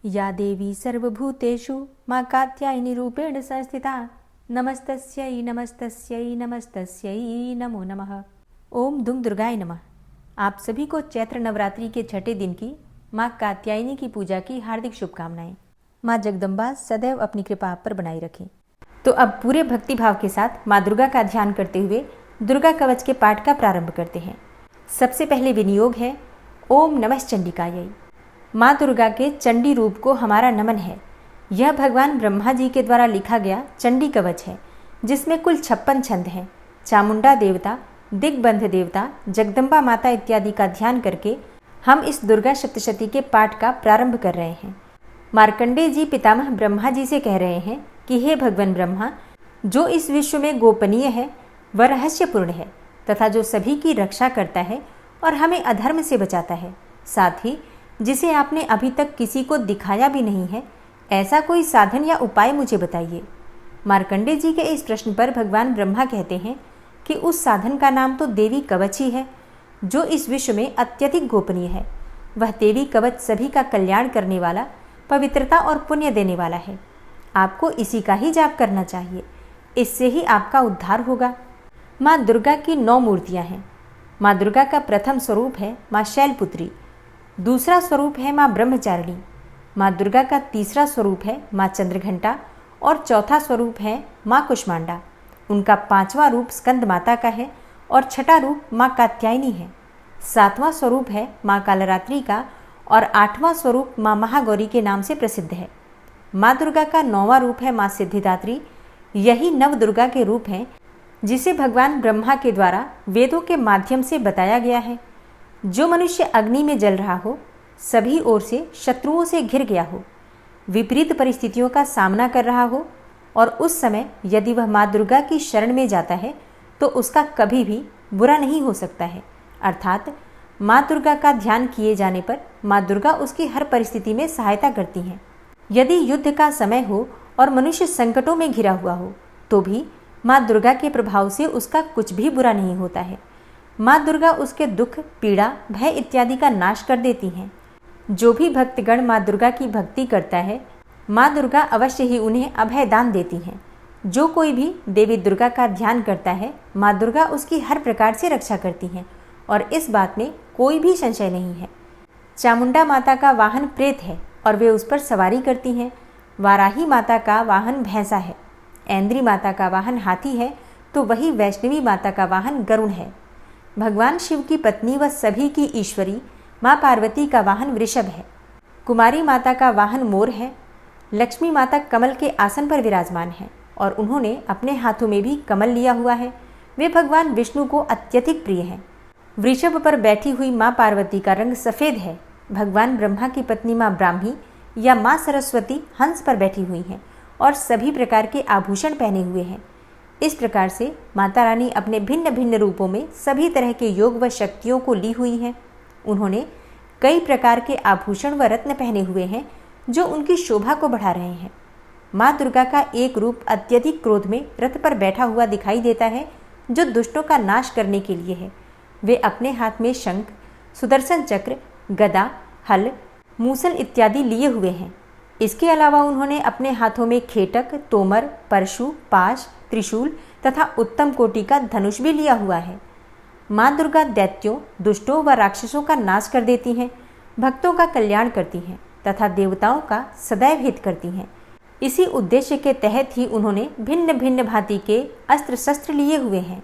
या देवी सर्वभूतेषु मां कात्यायनी रूपेण संस्थिता नमस्तस्यै नमस्तस्यै नमस्तस्यै नमो नमः। ओम दुम दुर्गाय नमः। आप सभी को चैत्र नवरात्रि के छठे दिन की मां कात्यायनी की पूजा की हार्दिक शुभकामनाएं। मां जगदम्बा सदैव अपनी कृपा आप पर बनाई रखें। तो अब पूरे भक्ति भाव के साथ मां दुर्गा का ध्यान करते हुए दुर्गा कवच के पाठ का प्रारंभ करते हैं। सबसे पहले विनियोग है ओम नमः चंडिकायै। माँ दुर्गा के चंडी रूप को हमारा नमन है। यह भगवान ब्रह्मा जी के द्वारा लिखा गया चंडी कवच है, जिसमें कुल 56 छंद हैं। चामुंडा देवता, दिग्बंध देवता, जगदम्बा माता इत्यादि का ध्यान करके हम इस दुर्गा सप्तशती के पाठ का प्रारंभ कर रहे हैं। मार्कंडेय जी पितामह ब्रह्मा जी से कह रहे हैं कि हे भगवान ब्रह्मा, जो इस विश्व में गोपनीय है वह रहस्यपूर्ण है तथा जो सभी की रक्षा करता है और हमें अधर्म से बचाता है, साथ ही जिसे आपने अभी तक किसी को दिखाया भी नहीं है, ऐसा कोई साधन या उपाय मुझे बताइए। मार्कंडेय जी के इस प्रश्न पर भगवान ब्रह्मा कहते हैं कि उस साधन का नाम तो देवी कवच ही है, जो इस विश्व में अत्यधिक गोपनीय है। वह देवी कवच सभी का कल्याण करने वाला, पवित्रता और पुण्य देने वाला है। आपको इसी का ही जाप करना चाहिए, इससे ही आपका उद्धार होगा। माँ दुर्गा की 9 मूर्तियाँ हैं। माँ दुर्गा का प्रथम स्वरूप है माँ शैलपुत्री, दूसरा स्वरूप है माँ ब्रह्मचारिणी, माँ दुर्गा का तीसरा स्वरूप है माँ चंद्रघंटा और चौथा स्वरूप है माँ कुष्मांडा। उनका 5वां रूप स्कंद माता का है और छठा रूप माँ कात्यायनी है। 7वां स्वरूप है माँ कालरात्रि का और 8वां स्वरूप माँ महागौरी के नाम से प्रसिद्ध है। माँ दुर्गा का 9वां रूप है माँ सिद्धिदात्री। यही नव दुर्गा के रूप हैं जिसे भगवान ब्रह्मा के द्वारा वेदों के माध्यम से बताया गया है। जो मनुष्य अग्नि में जल रहा हो, सभी ओर से शत्रुओं से घिर गया हो, विपरीत परिस्थितियों का सामना कर रहा हो और उस समय यदि वह माँ दुर्गा की शरण में जाता है तो उसका कभी भी बुरा नहीं हो सकता है। अर्थात माँ दुर्गा का ध्यान किए जाने पर माँ दुर्गा उसकी हर परिस्थिति में सहायता करती हैं। यदि युद्ध का समय हो और मनुष्य संकटों में घिरा हुआ हो तो भी माँ दुर्गा के प्रभाव से उसका कुछ भी बुरा नहीं होता है। माँ दुर्गा उसके दुख, पीड़ा, भय इत्यादि का नाश कर देती हैं। जो भी भक्तगण माँ दुर्गा की भक्ति करता है, माँ दुर्गा अवश्य ही उन्हें अभय दान देती हैं। जो कोई भी देवी दुर्गा का ध्यान करता है, माँ दुर्गा उसकी हर प्रकार से रक्षा करती हैं और इस बात में कोई भी संशय नहीं है। चामुंडा माता का वाहन प्रेत है और वे उस पर सवारी करती हैं। वाराही माता का वाहन भैंसा है। ऐन्द्री माता का वाहन हाथी है तो वही वैष्णवी माता का वाहन गरुड़ है। भगवान शिव की पत्नी व सभी की ईश्वरी माँ पार्वती का वाहन वृषभ है। कुमारी माता का वाहन मोर है। लक्ष्मी माता कमल के आसन पर विराजमान है और उन्होंने अपने हाथों में भी कमल लिया हुआ है। वे भगवान विष्णु को अत्यधिक प्रिय हैं। वृषभ पर बैठी हुई माँ पार्वती का रंग सफ़ेद है। भगवान ब्रह्मा की पत्नी माँ ब्राह्मी या माँ सरस्वती हंस पर बैठी हुई हैं और सभी प्रकार के आभूषण पहने हुए हैं। इस प्रकार से माता रानी अपने भिन्न भिन्न रूपों में सभी तरह के योग व शक्तियों को ली हुई हैं। उन्होंने कई प्रकार के आभूषण व रत्न पहने हुए हैं जो उनकी शोभा को बढ़ा रहे हैं। माँ दुर्गा का एक रूप अत्यधिक क्रोध में रथ पर बैठा हुआ दिखाई देता है, जो दुष्टों का नाश करने के लिए है। वे अपने हाथ में शंख, सुदर्शन चक्र, गदा, हल, मूसल इत्यादि लिए हुए हैं। इसके अलावा उन्होंने अपने हाथों में खेटक, तोमर, परशु, पाश, त्रिशूल तथा उत्तम कोटि का धनुष भी लिया हुआ है। माँ दुर्गा दैत्यों, दुष्टों व राक्षसों का नाश कर देती हैं, भक्तों का कल्याण करती हैं तथा देवताओं का सदैव हित करती हैं। इसी उद्देश्य के तहत ही उन्होंने भिन्न भिन्न भांति के अस्त्र शस्त्र लिए हुए हैं।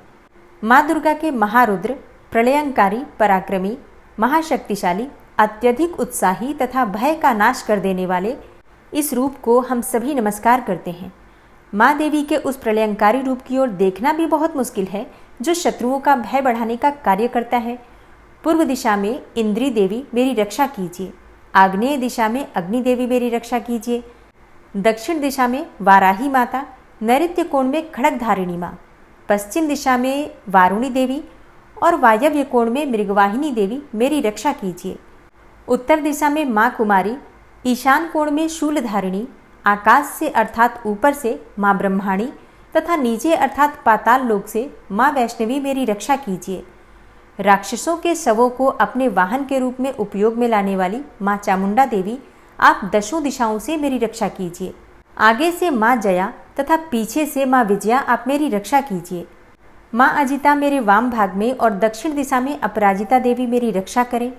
माँ दुर्गा के महारुद्र, प्रलयंकारी, पराक्रमी, महाशक्तिशाली, अत्यधिक उत्साही तथा भय का नाश कर देने वाले इस रूप को हम सभी नमस्कार करते हैं। माँ देवी के उस प्रलयंकारी रूप की ओर देखना भी बहुत मुश्किल है, जो शत्रुओं का भय बढ़ाने का कार्य करता है। पूर्व दिशा में इंद्री देवी मेरी रक्षा कीजिए, आग्नेय दिशा में अग्नि देवी मेरी रक्षा कीजिए, दक्षिण दिशा में वाराही माता, नैऋत्य कोण में खड़ग धारिणी माँ, पश्चिम दिशा में वारुणी देवी और वायव्य कोण में मृगवाहिनी देवी मेरी रक्षा कीजिए। उत्तर दिशा में माँ कुमारी, ईशान कोण में शूलधारिणी, आकाश से अर्थात ऊपर से माँ ब्रह्माणी तथा नीचे अर्थात पाताल लोक से माँ वैष्णवी मेरी रक्षा कीजिए। राक्षसों के शवों को अपने वाहन के रूप में उपयोग में लाने वाली माँ चामुंडा देवी आप दशों दिशाओं से मेरी रक्षा कीजिए। आगे से माँ जया तथा पीछे से माँ विजया आप मेरी रक्षा कीजिए। माँ अजिता मेरे वाम भाग में और दक्षिण दिशा में अपराजिता देवी मेरी रक्षा करें।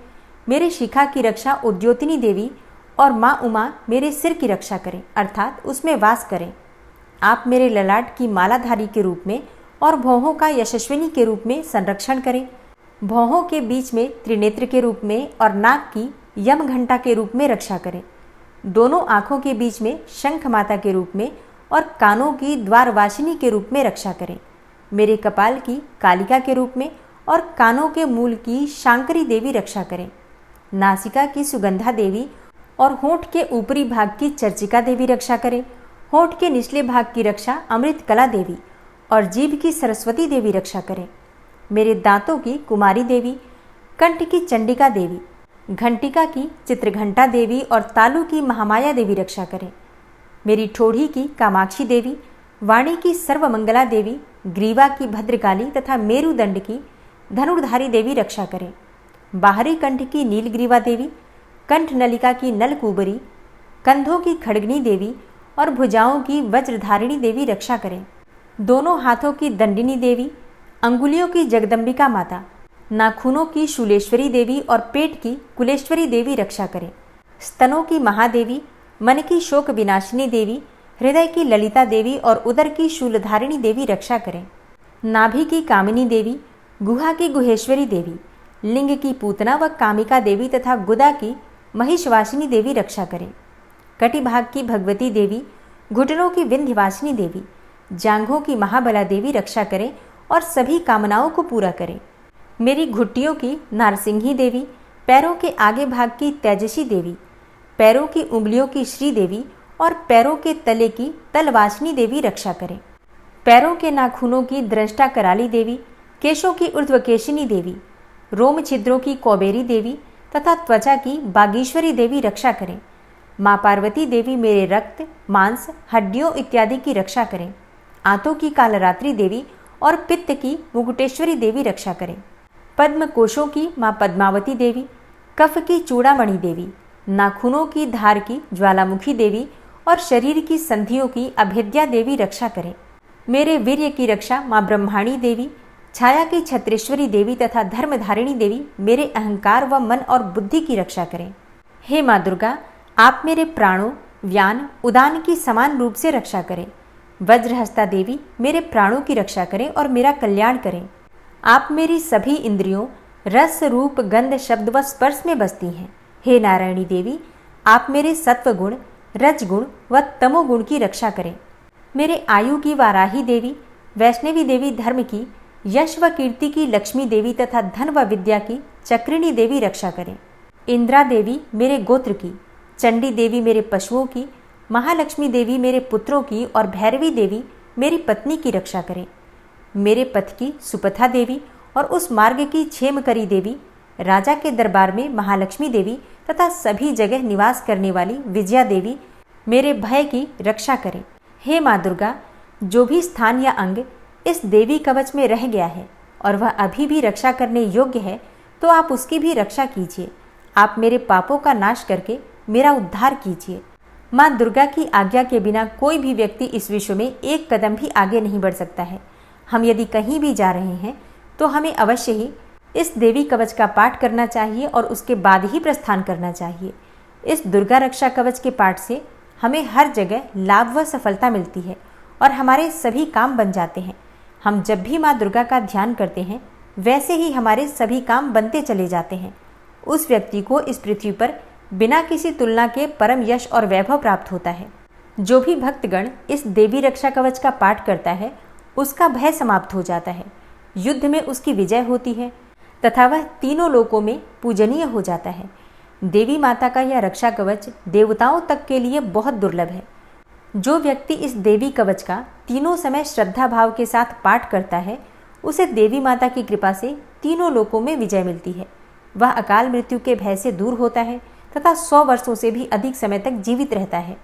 मेरे शिखा की रक्षा उद्योतिनी देवी और माँ उमा मेरे सिर की रक्षा करें, अर्थात उसमें वास करें। आप मेरे ललाट की मालाधारी के रूप में और भौहों का यशस्विनी के रूप में संरक्षण करें। भौहों के बीच में त्रिनेत्र के रूप में और नाक की यम घंटा के रूप में रक्षा करें। दोनों आँखों के बीच में शंख माता के रूप में और कानों की द्वारवासिनी के रूप में रक्षा करें। मेरे कपाल की कालिका के रूप में और कानों के मूल की शांकरी देवी रक्षा करें। नासिका की सुगंधा देवी और होंठ के ऊपरी भाग की चर्चिका देवी रक्षा करें। होंठ के निचले भाग की रक्षा अमृत कला देवी और जीभ की सरस्वती देवी रक्षा करें। मेरे दांतों की कुमारी देवी, कंठ की चंडिका देवी, घंटिका की चित्रघंटा देवी और तालु की महामाया देवी रक्षा करें। मेरी ठोड़ी की कामाक्षी देवी, वाणी की सर्वमंगला देवी, ग्रीवा की भद्रकाली तथा मेरुदंड की धनुर्धारी देवी रक्षा करें। बाहरी कंठ की नीलग्रीवा देवी, कंठ नलिका की नलकूबरी, कंधों की खड़गनी देवी और भुजाओं की वज्रधारिणी देवी रक्षा करें। दोनों हाथों की दंडिनी देवी, अंगुलियों की जगदम्बिका माता, नाखूनों की शूलेश्वरी देवी और पेट की कुलेश्वरी देवी रक्षा करें। स्तनों की महादेवी, मन की शोक विनाशिनी देवी, हृदय की ललिता देवी और उदर की शूलधारिणी देवी रक्षा करें। नाभि की कामिनी देवी, गुहा की गुहेश्वरी देवी, लिंग की पूतना व कामिका देवी तथा गुदा की महिषवासिनी देवी रक्षा करें। कटिभाग की भगवती देवी, घुटनों की विंध्यवासिनी देवी, जांघों की महाबला देवी रक्षा करें और सभी कामनाओं को पूरा करें। मेरी घुट्टियों की नारसिंही देवी, पैरों के आगे भाग की तेजसी देवी, पैरों की उंगलियों की श्री देवी और पैरों के तले की तलवासिनी देवी रक्षा करें। पैरों के नाखूनों की दृष्टा कराली देवी, केशों की ऊर्ध्वकेशिनी देवी, रोम छिद्रों की कौबेरी देवी तथा त्वचा की बागीश्वरी देवी रक्षा करें। माँ पार्वती देवी मेरे रक्त, मांस, हड्डियों इत्यादि की रक्षा करें। आंतों की कालरात्रि देवी और पित्त की मुकुटेश्वरी देवी रक्षा करें। पद्म कोशों की माँ पद्मावती देवी, कफ की चूड़ामणि देवी, नाखूनों की धार की ज्वालामुखी देवी और शरीर की संधियों की अभेद्या देवी रक्षा करें। मेरे वीर्य की रक्षा माँ ब्रह्माणी देवी, छाया की छत्रेश्वरी देवी तथा धर्मधारिणी देवी मेरे अहंकार व मन और बुद्धि की रक्षा करें। हे माँ दुर्गा, आप मेरे प्राणों, व्यान, उदान की समान रूप से रक्षा करें। वज्रहस्ता देवी मेरे प्राणों की रक्षा करें और मेरा कल्याण करें। आप मेरी सभी इंद्रियों, रस, रूप, गंध, शब्द व स्पर्श में बसती हैं। हे नारायणी देवी, आप मेरे सत्वगुण, रजगुण व तमोगुण की रक्षा करें। मेरे आयु की वाराही देवी, वैष्णवी देवी धर्म की, यश व कीर्ति की लक्ष्मी देवी तथा धन व विद्या की चक्रिणी देवी रक्षा करें। इंद्रा देवी मेरे गोत्र की, चंडी देवी मेरे पशुओं की, महालक्ष्मी देवी मेरे पुत्रों की और भैरवी देवी मेरी पत्नी की रक्षा करें। मेरे पथ की सुपथा देवी और उस मार्ग की क्षेमकरी देवी, राजा के दरबार में महालक्ष्मी देवी तथा सभी जगह निवास करने वाली विजया देवी मेरे भय की रक्षा करें। हे माँ दुर्गा, जो भी स्थान या अंग इस देवी कवच में रह गया है और वह अभी भी रक्षा करने योग्य है, तो आप उसकी भी रक्षा कीजिए। आप मेरे पापों का नाश करके मेरा उद्धार कीजिए। माँ दुर्गा की आज्ञा के बिना कोई भी व्यक्ति इस विश्व में एक कदम भी आगे नहीं बढ़ सकता है। हम यदि कहीं भी जा रहे हैं तो हमें अवश्य ही इस देवी कवच का पाठ करना चाहिए और उसके बाद ही प्रस्थान करना चाहिए। इस दुर्गा रक्षा कवच के पाठ से हमें हर जगह लाभ व सफलता मिलती है और हमारे सभी काम बन जाते हैं। हम जब भी माँ दुर्गा का ध्यान करते हैं, वैसे ही हमारे सभी काम बनते चले जाते हैं। उस व्यक्ति को इस पृथ्वी पर बिना किसी तुलना के परम यश और वैभव प्राप्त होता है। जो भी भक्तगण इस देवी रक्षा कवच का पाठ करता है, उसका भय समाप्त हो जाता है, युद्ध में उसकी विजय होती है तथा वह तीनों लोकों में पूजनीय हो जाता है। देवी माता का यह रक्षा कवच देवताओं तक के लिए बहुत दुर्लभ है। जो व्यक्ति इस देवी कवच का तीनों समय श्रद्धा भाव के साथ पाठ करता है, उसे देवी माता की कृपा से तीनों लोकों में विजय मिलती है। वह अकाल मृत्यु के भय से दूर होता है तथा 100 वर्षों से भी अधिक समय तक जीवित रहता है।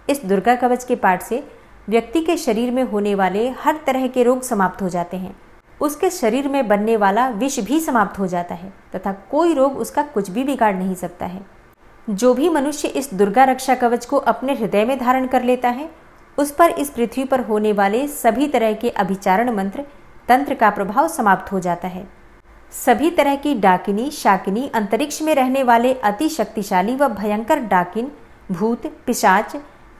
इस दुर्गा कवच के पाठ से व्यक्ति के शरीर में होने वाले हर तरह के रोग समाप्त हो जाते हैं। उसके शरीर में बनने वाला विष भी समाप्त हो जाता है तथा कोई रोग उसका कुछ भी बिगाड़ नहीं सकता है। जो भी मनुष्य इस दुर्गा रक्षा कवच को अपने हृदय में धारण कर लेता है, उस पर इस पृथ्वी पर होने वाले सभी तरह के अभिचारण मंत्र तंत्र का प्रभाव समाप्त हो जाता है। सभी तरह की डाकिनी शाकिनी, अंतरिक्ष में रहने वाले अति शक्तिशाली व भयंकर डाकिन, भूत, पिशाच,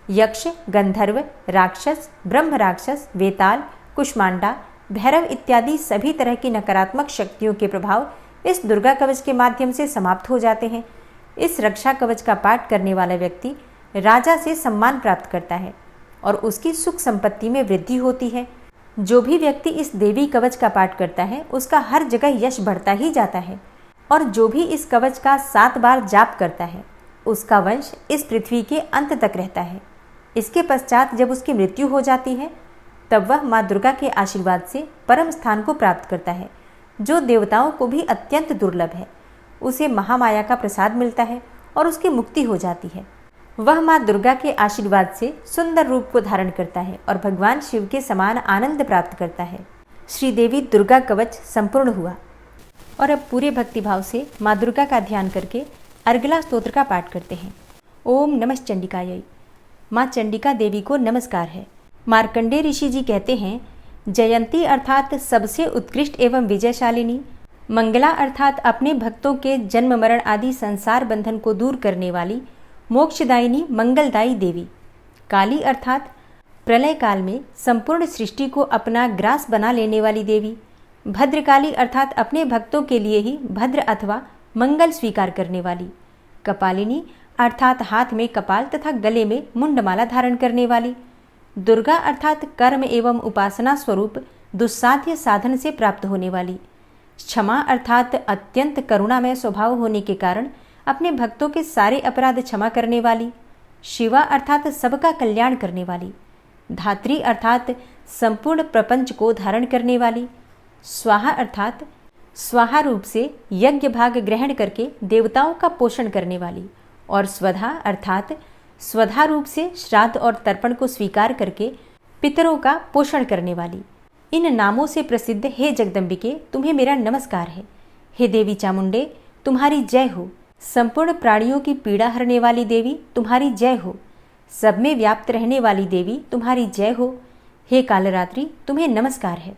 यक्ष, गंधर्व, राक्षस, ब्रह्म राक्षस, वेताल, कुष्मांडा, भैरव इत्यादि सभी तरह की नकारात्मक शक्तियों के प्रभाव इस दुर्गा कवच के माध्यम से समाप्त हो जाते हैं। इस रक्षा कवच का पाठ करने वाला व्यक्ति राजा से सम्मान प्राप्त करता है और उसकी सुख संपत्ति में वृद्धि होती है। जो भी व्यक्ति इस देवी कवच का पाठ करता है, उसका हर जगह यश बढ़ता ही जाता है। और जो भी इस कवच का 7 बार जाप करता है, उसका वंश इस पृथ्वी के अंत तक रहता है। इसके पश्चात जब उसकी मृत्यु हो जाती है, तब वह माँ दुर्गा के आशीर्वाद से परम स्थान को प्राप्त करता है, जो देवताओं को भी अत्यंत दुर्लभ है। उसे महामाया का प्रसाद मिलता है और उसकी मुक्ति हो जाती है। वह माँ दुर्गा के आशीर्वाद से सुंदर रूप को धारण करता है और भगवान शिव के समान आनंद प्राप्त करता है। श्री देवी दुर्गा कवच संपूर्ण हुआ। और अब पूरे भक्तिभाव से माँ दुर्गा का ध्यान करके अर्गला स्तोत्र का पाठ करते हैं। ओम नमः चंडिकायै। माँ चंडिका देवी को नमस्कार है। मार्कंडेय ऋषि जी कहते हैं, जयंती अर्थात सबसे उत्कृष्ट एवं विजयशालिनी, मंगला अर्थात अपने भक्तों के जन्म मरण आदि संसार बंधन को दूर करने वाली, मोक्षदायिनी मंगलदायी देवी, काली अर्थात प्रलय काल में संपूर्ण सृष्टि को अपना ग्रास बना लेने वाली देवी, भद्रकाली अर्थात अपने भक्तों के लिए ही भद्र अथवा मंगल स्वीकार करने वाली, कपालिनी अर्थात हाथ में कपाल तथा गले में मुंडमाला धारण करने वाली, दुर्गा अर्थात कर्म एवं उपासना स्वरूप दुस्साध्य साधन से प्राप्त होने वाली, क्षमा अर्थात अत्यंत करुणामय स्वभाव होने के कारण अपने भक्तों के सारे अपराध क्षमा करने वाली, शिवा अर्थात सबका कल्याण करने वाली, धात्री अर्थात संपूर्ण प्रपंच को धारण करने वाली, स्वाहा अर्थात स्वाहा रूप से यज्ञ भाग ग्रहण करके देवताओं का पोषण करने वाली, और स्वधा अर्थात स्वधा रूप से श्राद्ध और तर्पण को स्वीकार करके पितरों का पोषण करने वाली। इन नामों से प्रसिद्ध हे जगदम्बिके, तुम्हें मेरा नमस्कार है। हे देवी चामुंडे, तुम्हारी जय हो। संपूर्ण प्राणियों की पीड़ा हरने वाली देवी, तुम्हारी जय हो। सब में व्याप्त रहने वाली देवी, तुम्हारी जय हो। हे कालरात्रि, तुम्हें नमस्कार है।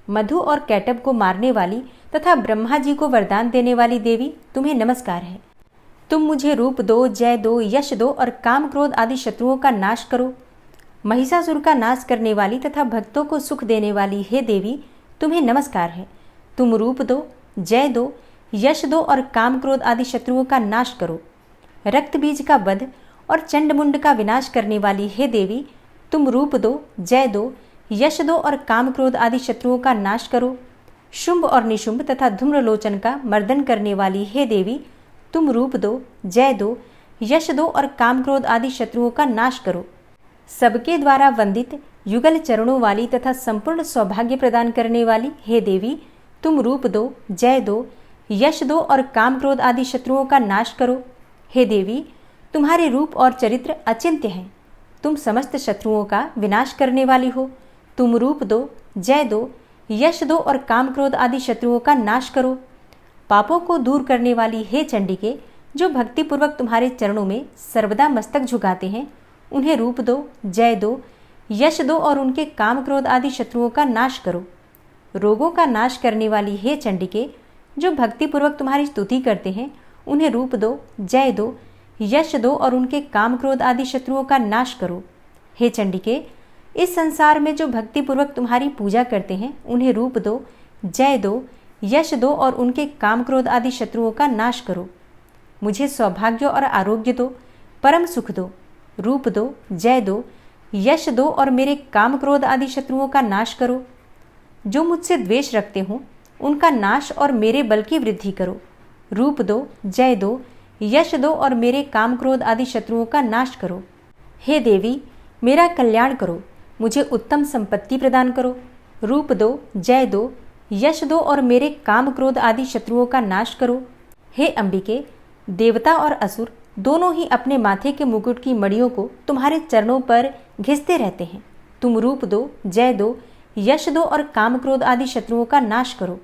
मधु और कैटब को मारने वाली तथा ब्रह्मा जी को वरदान देने वाली देवी, तुम्हें नमस्कार है। तुम मुझे रूप दो, जय दो, यश दो और काम क्रोध आदि शत्रुओं का नाश करो। महिषासुर का नाश करने वाली तथा भक्तों को सुख देने वाली हे देवी, तुम्हें नमस्कार है। तुम रूप दो, जय दो, यश दो और काम क्रोध आदि शत्रुओं का नाश करो। रक्त बीज का वध और चंडमुंड का विनाश करने वाली हे देवी, तुम रूप दो, जय दो, यश दो और काम क्रोध आदि शत्रुओं का नाश करो। शुंभ और निशुंभ तथा धूम्रलोचन का मर्दन करने वाली हे देवी, तुम रूप दो, जय दो, यश दो और काम क्रोध आदि शत्रुओं का नाश करो। सबके द्वारा वंदित युगल चरणों वाली तथा संपूर्ण सौभाग्य प्रदान करने वाली हे देवी, तुम रूप दो, जय दो, यश दो और काम क्रोध आदि शत्रुओं का नाश करो। हे देवी, तुम्हारे रूप और चरित्र अचिंत्य हैं। तुम समस्त शत्रुओं का विनाश करने वाली हो। तुम रूप दो, जय दो, यश दो और काम क्रोध आदि शत्रुओं का नाश करो। पापों को दूर करने वाली हे चंडिके, जो भक्तिपूर्वक तुम्हारे चरणों में सर्वदा मस्तक झुकाते हैं, उन्हें रूप दो, जय दो, यश दो और उनके काम क्रोध आदि शत्रुओं का नाश करो। रोगों का नाश करने वाली हे चंडिके, जो भक्तिपूर्वक तुम्हारी स्तुति करते हैं, उन्हें रूप दो, जय दो, यश दो और उनके काम क्रोध आदि शत्रुओं का नाश करो। हे चंडिके, इस संसार में जो भक्तिपूर्वक तुम्हारी पूजा करते हैं, उन्हें रूप दो, जय दो, यश दो और उनके काम क्रोध आदि शत्रुओं का नाश करो। मुझे सौभाग्य और आरोग्य दो, परम सुख दो। रूप दो, जय दो, यश दो और मेरे काम क्रोध आदि शत्रुओं का नाश करो। जो मुझसे द्वेष रखते हों, उनका नाश और मेरे बल की वृद्धि करो। रूप दो, जय दो, यश दो और मेरे काम क्रोध आदि शत्रुओं का नाश करो। हे देवी, मेरा कल्याण करो, मुझे उत्तम संपत्ति प्रदान करो। रूप दो, जय दो, यश दो और मेरे काम क्रोध आदि शत्रुओं का नाश करो। हे अंबिके, देवता और असुर दोनों ही अपने माथे के मुकुट की मड़ियों को तुम्हारे चरणों पर घिसते रहते हैं। तुम रूप दो, जय दो, यश दो और काम क्रोध आदि शत्रुओं का नाश करो।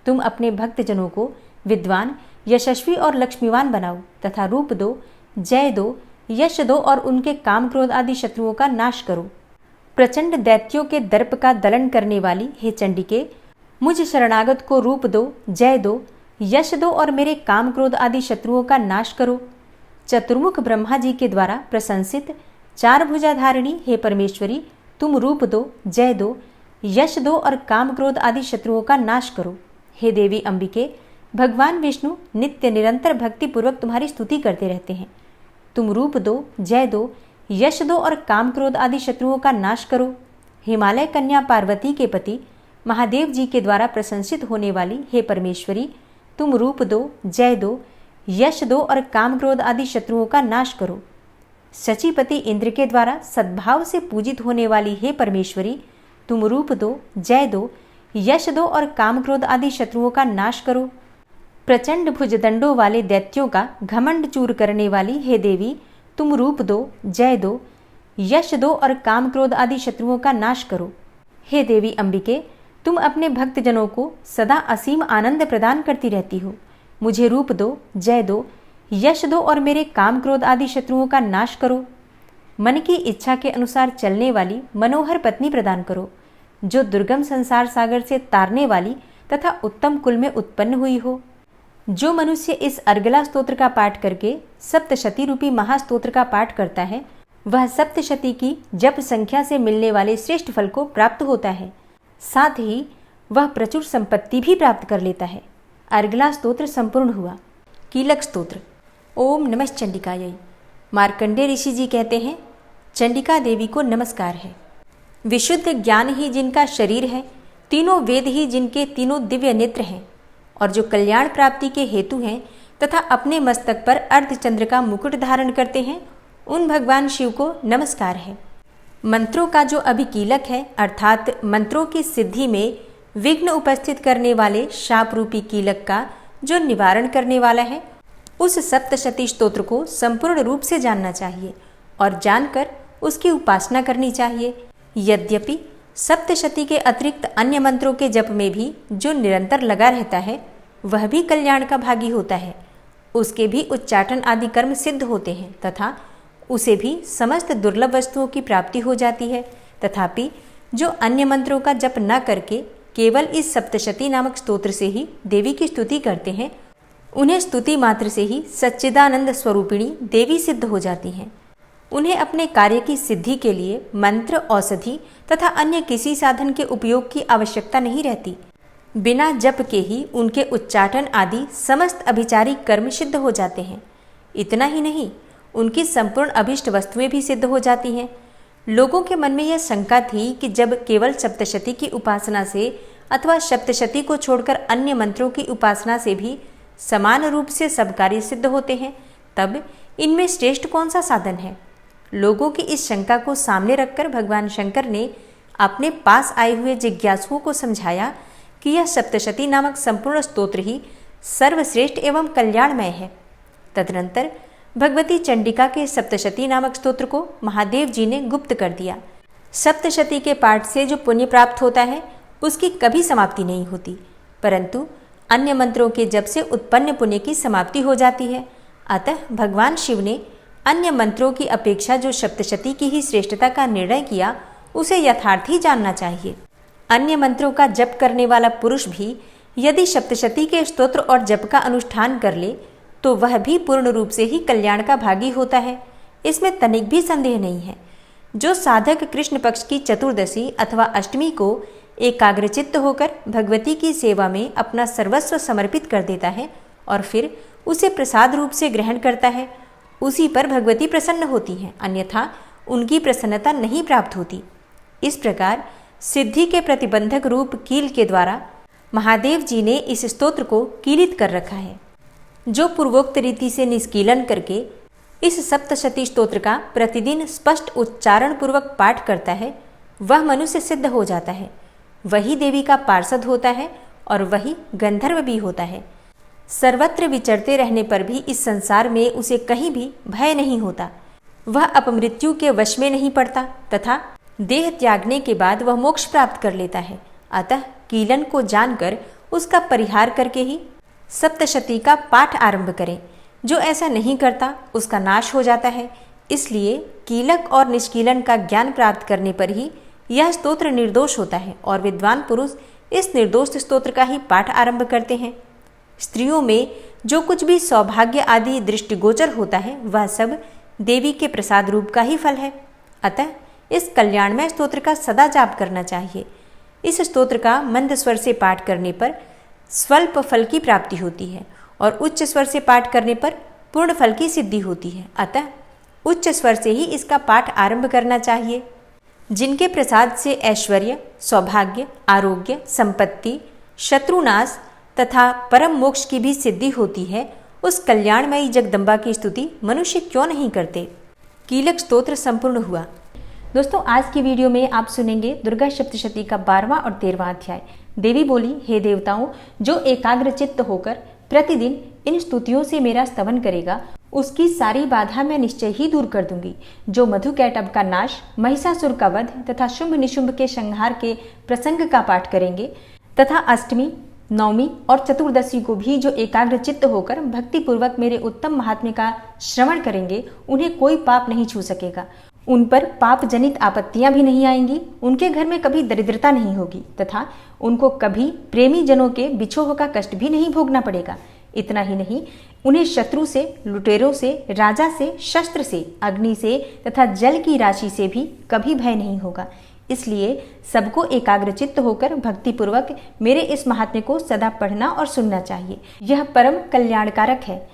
तुम अपने भक्तजनों को विद्वान यशस्वी और लक्ष्मीवान बनाओ तथा रूप दो, जय दो, यश दो और उनके काम क्रोध आदि शत्रुओं का नाश करो। प्रचंड दैत्यों के दर्प का दलन करने वाली हे चंडिके, मुझ शरणागत को रूप दो, जय दो, यश दो और मेरे काम क्रोध आदि शत्रुओं का नाश करो। चतुर्मुख ब्रह्मा जी के द्वारा प्रशंसित चार भुजाधारिणी हे परमेश्वरी, तुम रूप दो, जय दो, यश दो और काम क्रोध आदि शत्रुओं का नाश करो। हे देवी अंबिके, भगवान विष्णु नित्य निरंतर भक्ति पूर्वक तुम्हारी स्तुति करते रहते हैं। तुम रूप दो, जय दो, यश दो और काम क्रोध आदि शत्रुओं का नाश करो। हिमालय कन्या पार्वती के पति महादेव जी के द्वारा प्रशंसित होने वाली हे परमेश्वरी, तुम रूप दो, जय दो, यश दो और काम क्रोध आदि शत्रुओं का नाश करो। शचीपति इंद्र के द्वारा सद्भाव से पूजित होने वाली हे परमेश्वरी, तुम रूप दो, जय दो, यश दो और काम क्रोध आदि शत्रुओं का नाश करो। प्रचंड भुजदंडों वाले दैत्यों का घमंड चूर करने वाली हे देवी, तुम रूप दो, जय दो, यश दो और काम क्रोध आदि शत्रुओं का नाश करो। हे देवी अंबिके, तुम अपने भक्तजनों को सदा असीम आनंद प्रदान करती रहती हो। मुझे रूप दो, जय दो, यश दो और मेरे काम क्रोध आदि शत्रुओं का नाश करो। मन की इच्छा के अनुसार चलने वाली मनोहर पत्नी प्रदान करो, जो दुर्गम संसार सागर से तारने वाली तथा उत्तम कुल में उत्पन्न हुई हो। जो मनुष्य इस अर्गला स्तोत्र का पाठ करके सप्तशती रूपी महास्तोत्र का पाठ करता है, वह सप्तशती की जप संख्या से मिलने वाले श्रेष्ठ फल को प्राप्त होता है। साथ ही वह प्रचुर संपत्ति भी प्राप्त कर लेता है। अर्गला स्तोत्र संपूर्ण हुआ। कीलक स्तोत्र। ओम नमः चंडिकायै। मार्कंडेय ऋषि जी कहते हैं, चंडिका देवी को नमस्कार है। विशुद्ध ज्ञान ही जिनका शरीर है, तीनों वेद ही जिनके तीनों दिव्य नेत्र हैं, और जो कल्याण प्राप्ति के हेतु हैं तथा अपने मस्तक पर अर्धचंद्र का मुकुट धारण करते हैं, उन भगवान शिव को नमस्कार है। मंत्रों का जो अभिकीलक है, अर्थात मंत्रों की सिद्धि में विघ्न उपस्थित करने वाले शाप रूपी कीलक का जो निवारण करने वाला है, उस सप्तशती स्तोत्र को संपूर्ण रूप से जानना चाहिए और जानकर उसकी उपासना करनी चाहिए। यद्यपि सप्तशती के अतिरिक्त अन्य मंत्रों के जप में भी जो निरंतर लगा रहता है, वह भी कल्याण का भागी होता है। उसके भी उच्चाटन आदि कर्म सिद्ध होते हैं तथा उसे भी समस्त दुर्लभ वस्तुओं की प्राप्ति हो जाती है। तथापि जो अन्य मंत्रों का जप न करके केवल इस सप्तशती नामक स्तोत्र से ही देवी की स्तुति करते हैं, उन्हें स्तुति मात्र से ही सच्चिदानंद स्वरूपिणी देवी सिद्ध हो जाती हैं। उन्हें अपने कार्य की सिद्धि के लिए मंत्र, औषधि तथा अन्य किसी साधन के उपयोग की आवश्यकता नहीं रहती। बिना जप के ही उनके उच्चाटन आदि समस्त अभिचारी कर्म सिद्ध हो जाते हैं। इतना ही नहीं, उनकी संपूर्ण अभिष्ट वस्तुएं भी सिद्ध हो जाती हैं। लोगों के मन में यह शंका थी कि जब केवल सप्तशती की उपासना से अथवा सप्तशती को छोड़कर अन्य मंत्रों की उपासना से भी समान रूप से सब कार्य सिद्ध होते हैं, तब इनमें श्रेष्ठ कौन सा साधन है? लोगों की इस शंका को सामने रखकर भगवान शंकर ने अपने पास आए हुए जिज्ञासुओं को समझाया कि यह सप्तशती नामक संपूर्ण स्तोत्र ही सर्वश्रेष्ठ एवं कल्याणमय है। तदनंतर भगवती चंडिका के सप्तशती नामक स्तोत्र को महादेव जी ने गुप्त कर दिया। सप्तशती के पाठ से जो पुण्य प्राप्त होता है, उसकी कभी समाप्ति नहीं होती, परंतु अन्य मंत्रों के जप से उत्पन्न पुण्य की समाप्ति हो जाती है। अतः भगवान शिव ने अन्य मंत्रों की अपेक्षा जो सप्तशती की ही श्रेष्ठता का निर्णय किया, उसे यथार्थ ही जानना चाहिए। अन्य मंत्रों का जप करने वाला पुरुष भी यदि सप्तशती के स्तोत्र और जप का अनुष्ठान कर ले, तो वह भी पूर्ण रूप से ही कल्याण का भागी होता है। इसमें तनिक भी संदेह नहीं है। जो साधक कृष्ण पक्ष की चतुर्दशी अथवा अष्टमी को एकाग्रचित्त होकर भगवती की सेवा में अपना सर्वस्व समर्पित कर देता है और फिर उसे प्रसाद रूप से ग्रहण करता है, उसी पर भगवती प्रसन्न होती हैं, अन्यथा उनकी प्रसन्नता नहीं प्राप्त होती। इस प्रकार सिद्धि के प्रतिबंधक रूप कील के द्वारा महादेव जी ने इस स्तोत्र को कीलित कर रखा है। जो पूर्वोक्त रीति से निष्कीलन करके इस सप्तशती स्तोत्र का प्रतिदिन स्पष्ट उच्चारण पूर्वक पाठ करता है, वह मनुष्य सिद्ध हो जाता है, वही देवी का पार्षद होता है और वही गंधर्व भी होता है। सर्वत्र विचरते रहने पर भी इस संसार में उसे कहीं भी भय नहीं होता। वह अपमृत्यु के वश में नहीं पड़ता तथा देह त्यागने के बाद वह मोक्ष प्राप्त कर लेता है। अतः कीलन को जानकर उसका परिहार करके ही सप्तशती का पाठ आरंभ करें। जो ऐसा नहीं करता उसका नाश हो जाता है। इसलिए कीलक और निष्कीलन का ज्ञान प्राप्त करने पर ही यह स्तोत्र निर्दोष होता है और विद्वान पुरुष इस निर्दोष स्तोत्र का ही पाठ आरंभ करते हैं। स्त्रियों में जो कुछ भी सौभाग्य आदि दृष्टिगोचर होता है वह सब देवी के प्रसाद रूप का ही फल है। अतः इस कल्याणमय स्तोत्र का सदा जाप करना चाहिए। इस स्तोत्र का मंद स्वर से पाठ करने पर स्वल्प फल की प्राप्ति होती है और उच्च स्वर से पाठ करने पर पूर्ण फल की सिद्धि होती है। अतः उच्च स्वर से ही इसका पाठ आरंभ करना चाहिए। जिनके प्रसाद से ऐश्वर्य, सौभाग्य, आरोग्य, संपत्ति, शत्रुनाश तथा परम मोक्ष की भी सिद्धि होती है, उस कल्याणमयी जगदम्बा की स्तुति मनुष्य क्यों नहीं करते। कीलक स्तोत्र संपूर्ण हुआ। दोस्तों, आज की वीडियो में आप सुनेंगे दुर्गा सप्तशती का 12वां और 13वां अध्याय। देवी बोली, हे देवताओं, जो एकाग्र चित्त होकर प्रतिदिन इन स्तुतियों से मेरा स्तवन करेगा उसकी सारी बाधा मैं निश्चय ही दूर कर दूंगी। जो मधुकैटभ का नाश, महिषासुर का वध तथा शुंभ निशुंभ के संहार के प्रसंग का पाठ करेंगे तथा अष्टमी, नवमी और चतुर्दशी को भी जो एकाग्र चित्त होकर भक्ति पूर्वक मेरे उत्तम महात्म्य का श्रवण करेंगे, उन्हें कोई पाप नहीं छू सकेगा। उन पर पाप जनित आपत्तियां भी नहीं आएंगी। उनके घर में कभी दरिद्रता नहीं होगी तथा उनको कभी प्रेमी जनों के बिछोह का कष्ट भी नहीं भोगना पड़ेगा। इतना ही नहीं, उन्हें शत्रु से, लुटेरों से, राजा से, शस्त्र से, अग्नि से तथा जल की राशि से भी कभी भय नहीं होगा। इसलिए सबको एकाग्रचित्त होकर भक्ति पूर्वक मेरे इस महात्म्य को सदा पढ़ना और सुनना चाहिए। यह परम कल्याणकारक है।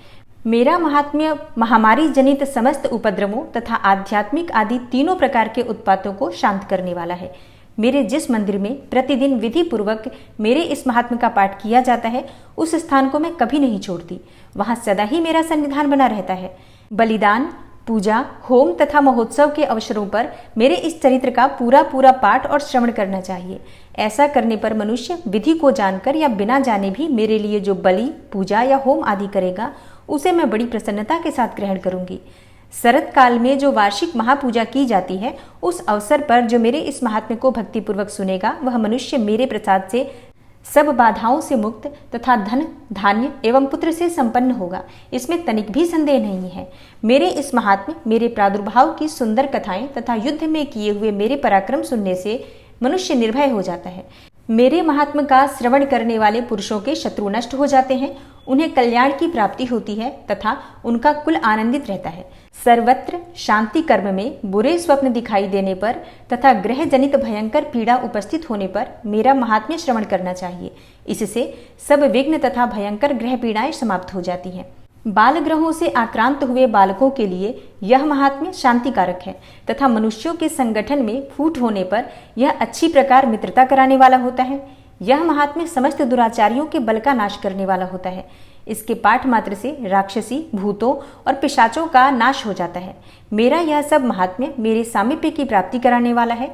मेरा महात्म्य महामारी जनित समस्त उपद्रवों तथा आध्यात्मिक आदि तीनों प्रकार के उत्पातों को शांत करने वाला है। मेरे जिस मंदिर में प्रतिदिन विधि पूर्वक मेरे इस महात्म्य का पाठ किया जाता है, उस स्थान को मैं कभी नहीं छोड़ती। वहां सदा ही मेरा सन्निधान बना रहता है। बलिदान, पूजा, होम तथा महोत्सव के अवसरों पर मेरे इस चरित्र का पूरा पाठ और श्रवण करना चाहिए। ऐसा करने पर मनुष्य विधि को जानकर या बिना जाने भी मेरे लिए जो बलि, पूजा या होम आदि करेगा, उसे मैं बड़ी प्रसन्नता के साथ ग्रहण करूंगी। शरत काल में जो वार्षिक महापूजा की जाती है, उस अवसर पर जो मेरे इस महात्म्य को भक्तिपूर्वक सुनेगा, वह मनुष्य मेरे प्रसाद से सब बाधाओं से मुक्त तथा धन, धान्य एवं पुत्र से संपन्न होगा। इसमें तनिक भी संदेह नहीं है। मेरे इस महात्म्य, मेरे प्रादुर्भाव की सुंदर कथाएं तथा युद्ध में किए हुए मेरे पराक्रम सुनने से मनुष्य निर्भय हो जाता है। मेरे महात्म्य का श्रवण करने वाले पुरुषों के शत्रु नष्ट हो जाते हैं, उन्हें कल्याण की प्राप्ति होती है तथा उनका कुल आनंदित रहता है। सर्वत्र शांति कर्म में बुरे स्वप्न दिखाई देने पर तथा ग्रह जनित भयंकर पीड़ा उपस्थित होने पर मेरा महात्म्य श्रवण करना चाहिए। इससे सब विघ्न तथा भयंकर ग्रह पीड़ाएं समाप्त हो जाती हैं। बाल ग्रहों से आक्रांत हुए बालकों के लिए यह महात्म्य शांतिकारक है तथा मनुष्यों के संगठन में फूट होने पर यह अच्छी प्रकार मित्रता कराने वाला होता है। यह महात्म्य समस्त दुराचारियों के बल का नाश करने वाला होता है। इसके पाठ मात्र से राक्षसी, भूतों और पिशाचों का नाश हो जाता है। मेरा यह सब महात्म्य मेरे सामीप्य की प्राप्ति कराने वाला है।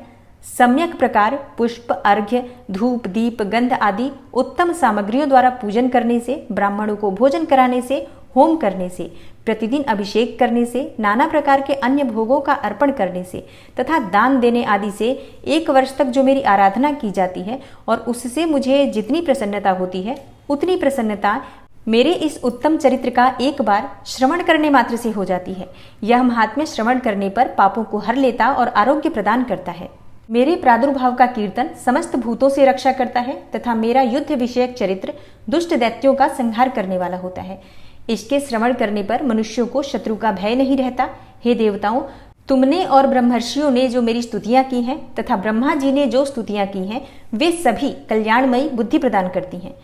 सम्यक प्रकार पुष्प, अर्घ्य, धूप, दीप, गंध आदि उत्तम सामग्रियों द्वारा पूजन करने से, ब्राह्मणों को भोजन कराने से, होम करने से, प्रतिदिन अभिषेक करने से, नाना प्रकार के अन्य भोगों का अर्पण करने से तथा दान देने आदि से 1 वर्ष तक जो मेरी आराधना की जाती है और उससे मुझे जितनी प्रसन्नता होती है, उतनी प्रसन्नता मेरे इस उत्तम चरित्र का एक बार श्रवण करने मात्र से हो जाती है। यह महात्म्य श्रवण करने पर पापों को हर लेता और आरोग्य प्रदान करता है। मेरे प्रादुर्भाव का कीर्तन समस्त भूतों से रक्षा करता है तथा मेरा युद्ध विषयक चरित्र दुष्ट दैत्यों का संहार करने वाला होता है। इसके श्रवण करने पर मनुष्यों को शत्रु का भय नहीं रहता। हे देवताओं, तुमने और ब्रह्मर्षियों ने जो मेरी स्तुतियां की हैं तथा ब्रह्मा जी ने जो स्तुतियां की हैं, वे सभी कल्याणमयी बुद्धि प्रदान करती हैं।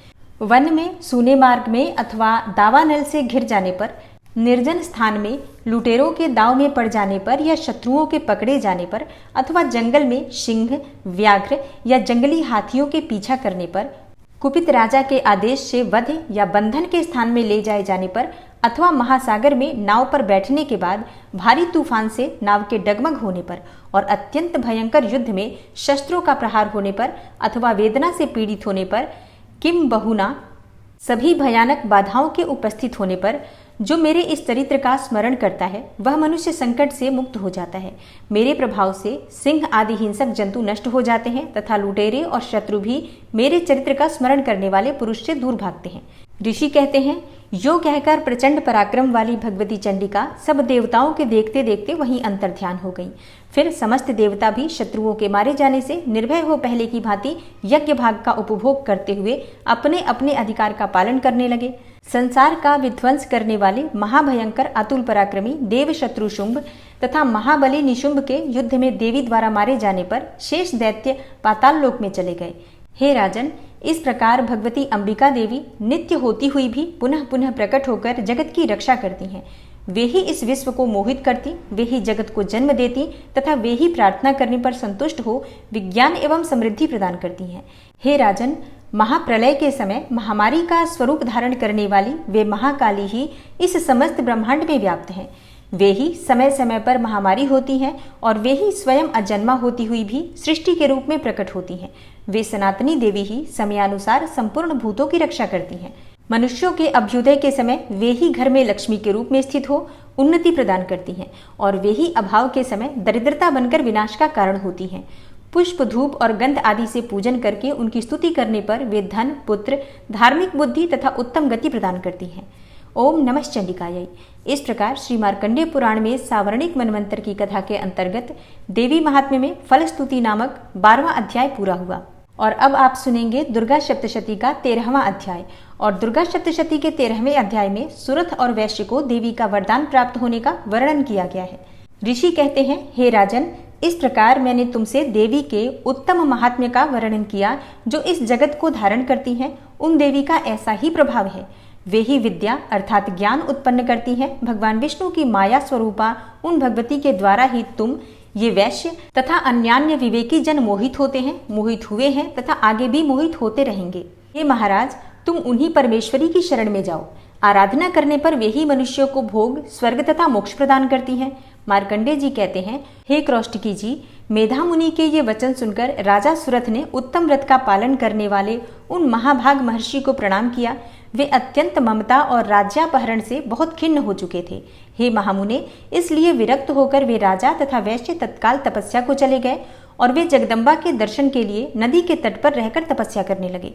वन में, सूने मार्ग में अथवा दावानल से घिर जाने पर, निर्जन स्थान में लुटेरों के दाव में पड़ जाने पर या शत्रुओं के पकड़े जाने पर अथवा जंगल में सिंह, व्याघ्र या जंगली हाथियों के पीछा करने पर, कुपित राजा के आदेश से वध या बंधन के स्थान में ले जाए जाने पर अथवा महासागर में नाव पर बैठने के बाद भारी तूफान से नाव के डगमग होने पर और अत्यंत भयंकर युद्ध में शस्त्रों का प्रहार होने पर अथवा वेदना से पीड़ित होने पर, किम बहुना सभी भयानक बाधाओं के उपस्थित होने पर, जो मेरे इस चरित्र का स्मरण करता है वह मनुष्य संकट से मुक्त हो जाता है। मेरे प्रभाव से सिंह आदि हिंसक जंतु नष्ट हो जाते हैं तथा लुटेरे और शत्रु भी मेरे चरित्र का स्मरण करने वाले पुरुष से दूर भागते हैं। ऋषि कहते हैं, यो कहकर प्रचंड पराक्रम वाली भगवती चंडिका सब देवताओं के देखते देखते वहीं अंतर्ध्यान हो गई। फिर समस्त देवता भी शत्रुओं के मारे जाने से निर्भय हो पहले की भांति यज्ञ भाग का उपभोग करते हुए अपने अपने अधिकार का पालन करने लगे। संसार का विध्वंस करने वाले महाभयंकर अतुल पराक्रमी देव शत्रु शुंभ तथा महाबली निशुंभ के युद्ध में देवी द्वारा मारे जाने पर शेष दैत्य पाताल लोक में चले गए। हे राजन, इस प्रकार भगवती अंबिका देवी नित्य होती हुई भी पुनः पुनः प्रकट होकर जगत की रक्षा करती हैं। वे ही इस विश्व को मोहित करती, वे ही जगत को जन्म देती तथा वे ही प्रार्थना करने पर संतुष्ट हो विज्ञान एवं समृद्धि प्रदान करती हैं। हे राजन, महाप्रलय के समय महामारी का स्वरूप धारण करने वाली वे महाकाली ही इस समस्त ब्रह्मांड में व्याप्त हैं। वे ही समय समय पर महामारी होती हैं और वे ही स्वयं अजन्मा होती हुई भी सृष्टि के रूप में प्रकट होती हैं। वे सनातनी देवी ही समयानुसार संपूर्ण भूतों की रक्षा करती हैं। मनुष्यों के अभ्युदय के समय वे ही घर में लक्ष्मी के रूप में स्थित हो उन्नति प्रदान करती हैं और वे ही अभाव के समय दरिद्रता बनकर विनाश का कारण होती हैं। पुष्प, धूप और गंध आदि से पूजन करके उनकी स्तुति करने पर वे धन, पुत्र, धार्मिक बुद्धि तथा उत्तम गति प्रदान करती हैं। ओम नमः चंडिकायै। इस प्रकार श्री मार्कंडेय पुराण में सावर्णिक मनवंतर की कथा के अंतर्गत देवी महात्म्य में फलस्तुति नामक 12वां अध्याय पूरा हुआ। और अब आप सुनेंगे दुर्गा सप्तशती का 13वां अध्याय। और दुर्गा सप्तशती के 13वें अध्याय में सुरथ और वैश्य को देवी का वरदान प्राप्त होने का वर्णन किया गया है। ऋषि कहते हैं, हे राजन, इस प्रकार मैंने तुमसे देवी के उत्तम महात्म्य का वर्णन किया जो इस जगत को धारण करती हैं। उन देवी का ऐसा ही प्रभाव है। वे ही विद्या अर्थात ज्ञान उत्पन्न करती हैं। भगवान विष्णु की माया स्वरूपा उन भगवती के द्वारा ही तुम ये वैश्य तथा अन्यान्य विवेकी जन मोहित होते हैं, मोहित हुए हैं तथा आगे भी मोहित होते रहेंगे। हे महाराज, तुम उन्हीं परमेश्वरी की शरण में जाओ। आराधना करने पर वे ही मनुष्यों को भोग, स्वर्ग तथा मोक्ष प्रदान करती हैं। मार्कंडेय जी कहते हैं, हे क्रौष्टकी जी, मेधा मुनि के ये वचन सुनकर राजा सुरथ ने उत्तम व्रत का पालन करने वाले उन महाभाग महर्षि को प्रणाम किया। वे अत्यंत ममता और राज्यापहरण से बहुत खिन्न हो चुके थे। हे महामुने, इसलिए विरक्त होकर वे राजा तथा वैश्य तत्काल तपस्या को चले गए और वे जगदम्बा के दर्शन के लिए नदी के तट पर रहकर तपस्या करने लगे।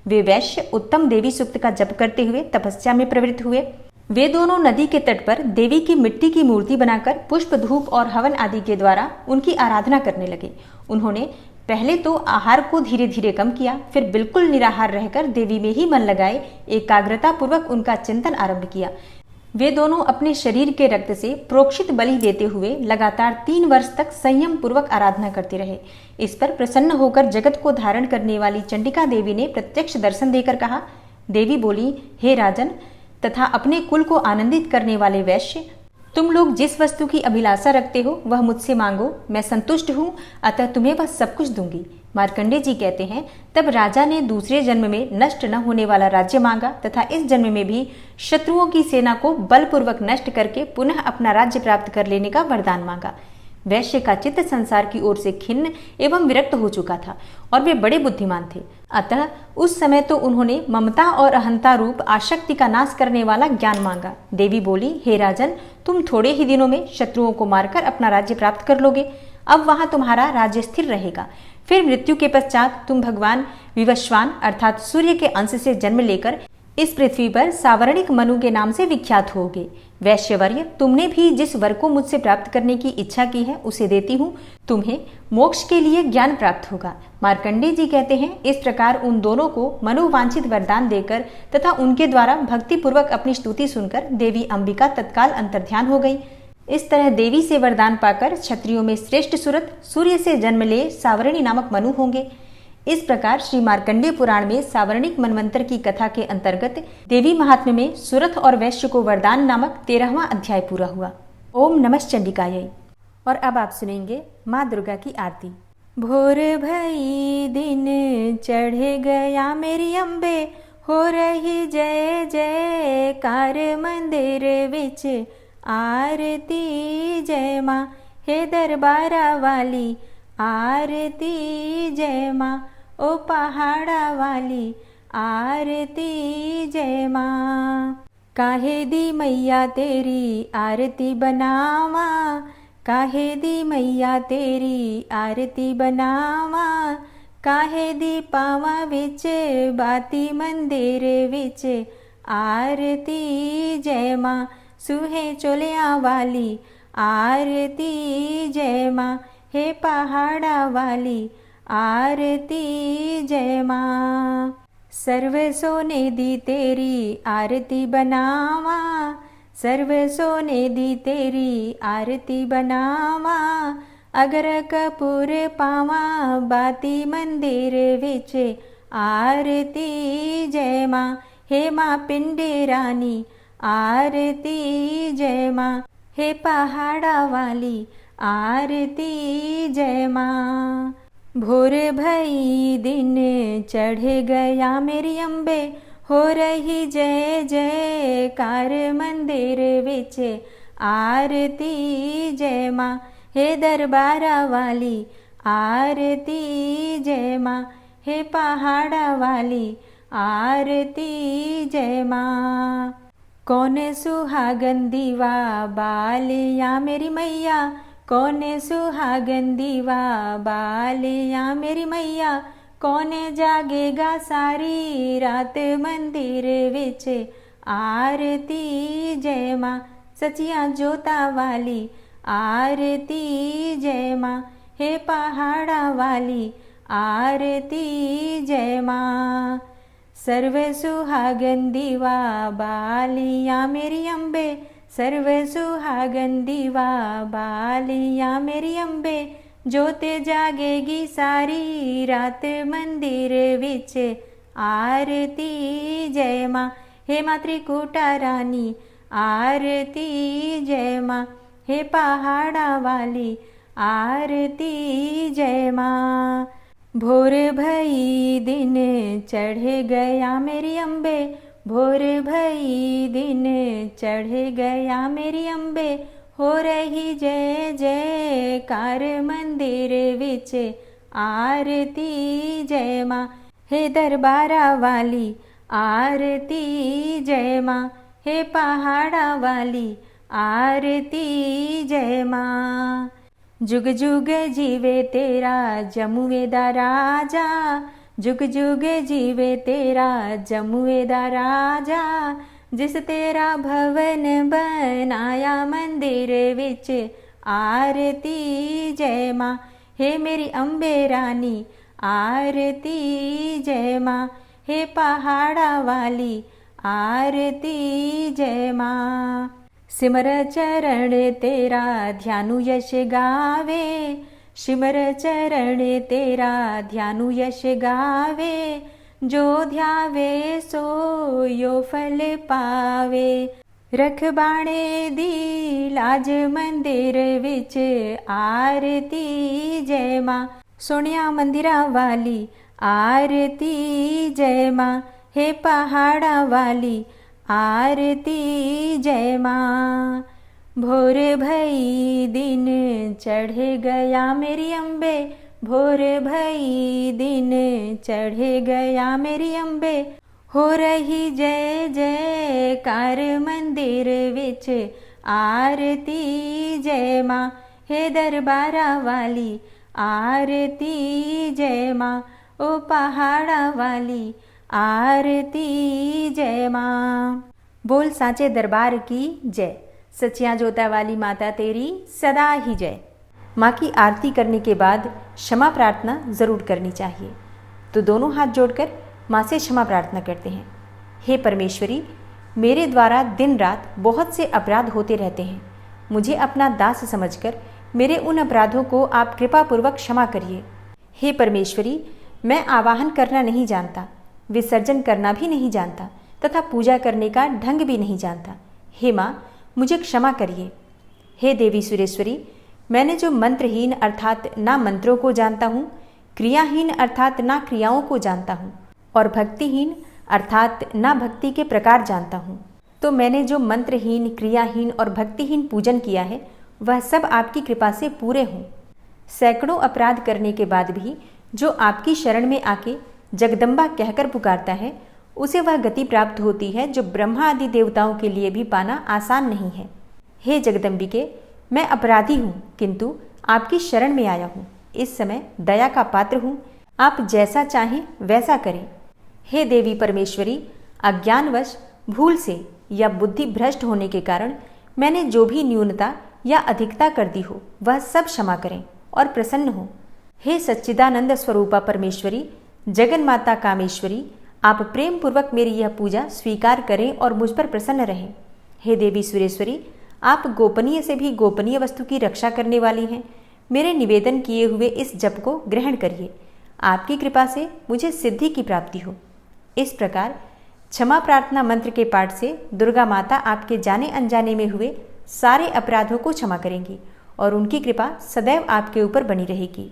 वे वैश्य उत्तम देवी सूक्त का जप करते हुए तपस्या में प्रवृत्त हुए। वे दोनों नदी के तट पर देवी की मिट्टी की मूर्ति बनाकर पुष्प, धूप और हवन आदि के द्वारा उनकी आराधना करने लगे। उन्होंने पहले तो आहार को धीरे धीरे कम किया, फिर बिल्कुल निराहार रहकर देवी में ही मन लगाए एकाग्रता पूर्वक उनका चिंतन आरंभ किया। वे दोनों अपने शरीर के रक्त से प्रोक्षित बलि देते हुए लगातार 3 वर्ष तक संयम पूर्वक आराधना करते रहे। इस पर प्रसन्न होकर जगत को धारण करने वाली चंडिका देवी ने प्रत्यक्ष दर्शन देकर कहा। देवी बोली, हे राजन तथा अपने कुल को आनंदित करने वाले वैश्य, तुम लोग जिस वस्तु की अभिलाषा रखते हो वह मुझसे मांगो, मैं संतुष्ट हूँ, अतः तुम्हें वह सब कुछ दूंगी। मार्कंडेय जी कहते हैं, तब राजा ने दूसरे जन्म में नष्ट न होने वाला राज्य मांगा तथा इस जन्म में भी शत्रुओं की सेना को बलपूर्वक नष्ट करके पुनः अपना राज्य प्राप्त कर लेने का वरदान मांगा। वैश्य का चित्त संसार की ओर से खिन्न एवं विरक्त हो चुका था और वे बड़े बुद्धिमान थे। अतः उस समय तो उन्होंने ममता और अहंता रूप आसक्ति का नाश करने वाला ज्ञान मांगा। देवी बोली, हे राजन, तुम थोड़े ही दिनों में शत्रुओं को मारकर अपना राज्य प्राप्त कर लोगे। अब वहां तुम्हारा राज्य स्थिर रहेगा। फिर मृत्यु के पश्चात तुम भगवान विवस्वान अर्थात सूर्य के अंश से जन्म लेकर इस पृथ्वी पर सावर्णिक मनु के नाम से विख्यात होगे। वैश्यवर्य, तुमने भी जिस वर को मुझसे प्राप्त करने की इच्छा की है उसे देती हूँ। तुम्हें मोक्ष के लिए ज्ञान प्राप्त होगा। मार्कंडेय जी कहते हैं, इस प्रकार उन दोनों को मनोवांछित वरदान देकर तथा उनके द्वारा भक्ति पूर्वक अपनी स्तुति सुनकर देवी अंबिका तत्काल अंतर्ध्यान हो गई। इस तरह देवी से वरदान पाकर क्षत्रियों में श्रेष्ठ सुरथ सूर्य से जन्म ले सावर्णी नामक मनु होंगे। इस प्रकार श्री मार्कंडेय पुराण में सावर्णिक मनवंतर की कथा के अंतर्गत देवी महात्म्य में सुरथ और वैश्य को वरदान नामक 13वां अध्याय पूरा हुआ। ओम नमः चंडिकायै। और अब आप सुनेंगे माँ दुर्गा की आरती। भोर भई दिन चढ़ गया मेरी अम्बे, हो रही जय जयकार मंदिर विच आरती जय माँ। हे दरबारा वाली आरती जय माँ, ओ पहाड़ा वाली आरती जय माँ। काहे दी मैया तेरी आरती बनावा, काहे दी मैया तेरी आरती बनावा, काहे दी पावा विच बाती मंदिर विच आरती। जय माँ सुहे चोलिया वाली आरती, जय माँ हे पहाड़ा वाली आरती। जय माँ सर्व सोने दी तेरी आरती बनावा, सर्व सोने दी तेरी आरती बनावा, अगर कपूर पावा बाती मंदिर विच आरती। जय माँ हे माँ पिंडे रानी आरती, जय माँ हे पहाड़ा वाली आरती। जय माँ भोर भई दिन चढ़ गया मेरी अम्बे, हो रही जय जयकार मंदिर विच आरती। जय माँ हे दरबारा वाली आरती, जय माँ हे पहाड़ा वाली आरती। जय माँ कौन सुहागन दीवा बालिया मेरी मैया, कौन सुहागन दीवा बालिया मेरी मैया, कौन जागेगा सारी रात मंदिर विच आरती। जय माँ सचिया जोता वाली आरती, जय माँ हे पहाड़ा वाली आरती। जय माँ सर्व सुहागन दीवा बालिया मेरी अम्बे, सर्व सुहागन दीवा बालिया मेरी अम्बे, जोते जागेगी सारी रात मंदिर विच आरती। जय माँ हे माँ त्रिकुटा रानी आरती, जय माँ हे पहाड़ा वाली आरती। जय माँ भोर भई दिन चढ़ गया मेरी अम्बे, भोर भई दिन चढ़ गया मेरी अम्बे, हो रही जय जयकार मंदिर विच आरती। जय माँ हे दरबारा वाली आरती, जय माँ हे पहाड़ा वाली आरती। जय माँ जुग जुग जीवे तेरा जमुए दा राजा, जुग जुग जीवे तेरा जमुए दा राजा, जिस तेरा भवन बनाया मंदिर विच आरती। जय माँ हे मेरी अम्बे रानी आरती, जय माँ हे पहाड़ा वाली आरती। जय माँ सिमर चरण तेरा ध्यानु यश गावे, सिमर चरण तेरा ध्यानु यश गावे, जो ध्यावे सो यो फल पावे। रख बाणे दी लाज मंदिर विच आरती। जय माँ सोनिया मंदिरा वाली आरती, जय माँ हे पहाड़ा वाली आरती। जय माँ भोर भई दिन चढ़ गया मेरी अम्बे, भोर भई दिन चढ़ गया मेरी अम्बे, हो रही जय जयकार मंदिर विच आरती। जय माँ हे दरबारा वाली आरती, जय माँ ओ पहाड़ा वाली आरती। जय माँ बोल साचे दरबार की जय, सचिया जोता वाली माता तेरी सदा ही जय। माँ की आरती करने के बाद क्षमा प्रार्थना ज़रूर करनी चाहिए। तो दोनों हाथ जोड़कर माँ से क्षमा प्रार्थना करते हैं। हे परमेश्वरी, मेरे द्वारा दिन रात बहुत से अपराध होते रहते हैं। मुझे अपना दास समझकर मेरे उन अपराधों को आप कृपापूर्वक क्षमा करिए। हे परमेश्वरी, मैं आवाहन करना नहीं जानता, विसर्जन करना भी नहीं जानता तथा पूजा करने का ढंग भी नहीं जानता। हे माँ, मुझे क्षमा करिए। हे देवी सुरेश्वरी, मैंने जो मंत्रहीन अर्थात ना मंत्रों को जानता हूँ, क्रियाहीन अर्थात ना क्रियाओं को जानता हूँ और भक्तिहीन अर्थात ना भक्ति के प्रकार जानता हूँ, तो मैंने जो मंत्रहीन, क्रियाहीन और भक्तिहीन पूजन किया है वह सब आपकी कृपा से पूरे हों। सैकड़ों अपराध करने के बाद भी जो आपकी शरण में आके जगदम्बा कहकर पुकारता है उसे वह गति प्राप्त होती है जो ब्रह्मा आदि देवताओं के लिए भी पाना आसान नहीं है। हे जगदम्बिके, मैं अपराधी हूँ, किंतु आपकी शरण में आया हूँ। इस समय दया का पात्र हूँ, आप जैसा चाहें वैसा करें। हे देवी परमेश्वरी, अज्ञानवश, भूल से या बुद्धि भ्रष्ट होने के कारण मैंने जो भी न्यूनता या अधिकता कर दी हो वह सब क्षमा करें और प्रसन्न हो। हे सच्चिदानंद स्वरूपा परमेश्वरी, जगन माता कामेश्वरी, आप प्रेम पूर्वक मेरी यह पूजा स्वीकार करें और मुझ पर प्रसन्न रहें। हे देवी सुरेश्वरी, आप गोपनीय से भी गोपनीय वस्तु की रक्षा करने वाली हैं। मेरे निवेदन किए हुए इस जप को ग्रहण करिए। आपकी कृपा से मुझे सिद्धि की प्राप्ति हो। इस प्रकार क्षमा प्रार्थना मंत्र के पाठ से दुर्गा माता आपके जाने अनजाने में हुए सारे अपराधों को क्षमा करेंगी और उनकी कृपा सदैव आपके ऊपर बनी रहेगी।